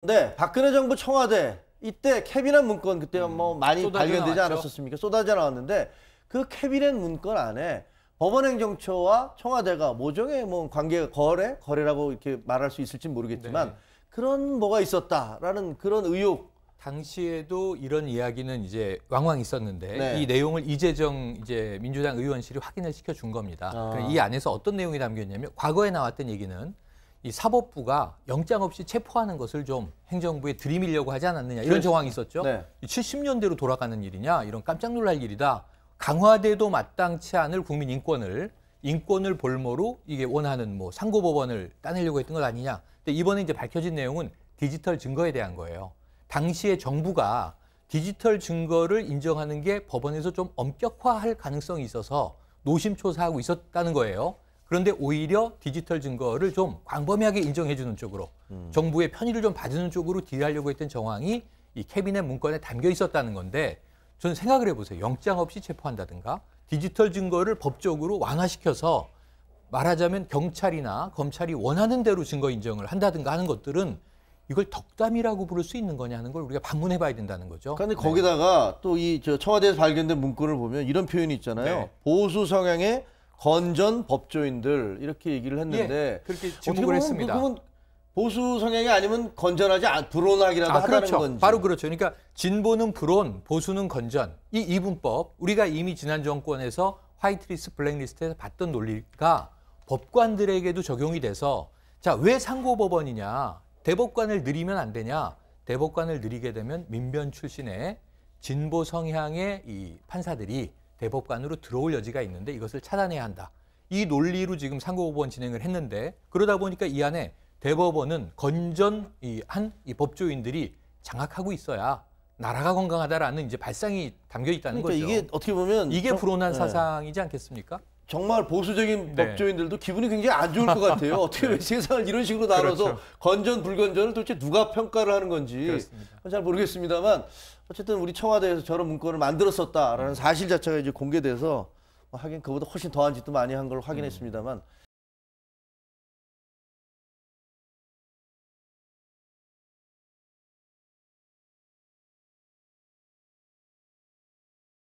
네, 박근혜 정부 청와대 이때 캐비넷 문건 그때 뭐 많이 발견되지 나왔죠. 않았었습니까? 쏟아져 나왔는데 그 캐비넷 문건 안에 법원행정처와 청와대가 모종의 뭐 관계가 거래라고 이렇게 말할 수 있을지 모르겠지만 네. 그런 뭐가 있었다라는 그런 의혹. 당시에도 이런 이야기는 이제 왕왕 있었는데 네. 이 내용을 이재정 이제 민주당 의원실이 확인을 시켜준 겁니다. 그러니까 이 안에서 어떤 내용이 담겨 있냐면 과거에 나왔던 얘기는 이 사법부가 영장 없이 체포하는 것을 좀 행정부에 들이밀려고 하지 않았느냐 이런 정황이 있었죠. 네. 70년대로 돌아가는 일이냐 이런 깜짝 놀랄 일이다. 강화돼도 마땅치 않을 국민 인권을 볼모로 이게 원하는 뭐 상고법원을 따내려고 했던 것 아니냐. 근데 이번에 이제 밝혀진 내용은 디지털 증거에 대한 거예요. 당시에 정부가 디지털 증거를 인정하는 게 법원에서 좀 엄격화할 가능성이 있어서 노심초사하고 있었다는 거예요. 그런데 오히려 디지털 증거를 좀 광범위하게 인정해주는 쪽으로 정부의 편의를 좀 봐주는 쪽으로 딜하려고 했던 정황이 이 캐비넷 문건에 담겨 있었다는 건데 저는 생각을 해보세요. 영장 없이 체포한다든가 디지털 증거를 법적으로 완화시켜서 말하자면 경찰이나 검찰이 원하는 대로 증거 인정을 한다든가 하는 것들은 이걸 덕담이라고 부를 수 있는 거냐는 걸 우리가 반문해 봐야 된다는 거죠. 그런데 거기다가 또 이 청와대에서 발견된 문건을 보면 이런 표현이 있잖아요. 네. 보수 성향의 건전 법조인들 이렇게 얘기를 했는데 예, 그렇게 어떻게 지목을 보면 했습니다. 그건 보수 성향이 아니면 건전하지 불온하기라도 하다는 그렇죠. 건지. 바로 그렇죠. 그러니까 진보는 불온, 보수는 건전. 이 이분법 우리가 이미 지난 정권에서 화이트리스트, 블랙리스트에서 봤던 논리가 법관들에게도 적용이 돼서 자, 왜 상고법원이냐? 대법관을 늘리면 안 되냐? 대법관을 늘리게 되면 민변 출신의 진보 성향의 이 판사들이 대법관으로 들어올 여지가 있는데 이것을 차단해야 한다. 이 논리로 지금 상고법원 진행을 했는데 그러다 보니까 이 안에 대법원은 건전 이 법조인들이 장악하고 있어야 나라가 건강하다라는 이제 발상이 담겨 있다는 그러니까 거죠. 이게 어떻게 보면 이게 불온한 사상이지 않겠습니까? 정말 보수적인 네. 법조인들도 기분이 굉장히 안 좋을 것 같아요. 어떻게 왜 세상을 이런 식으로 나눠서 그렇죠. 건전 불건전을 도대체 누가 평가를 하는 건지 그렇습니다. 잘 모르겠습니다만 어쨌든 우리 청와대에서 저런 문건을 만들었었다라는 사실 자체가 이제 공개돼서 하긴 그보다 훨씬 더한 짓도 많이 한 걸 확인했습니다만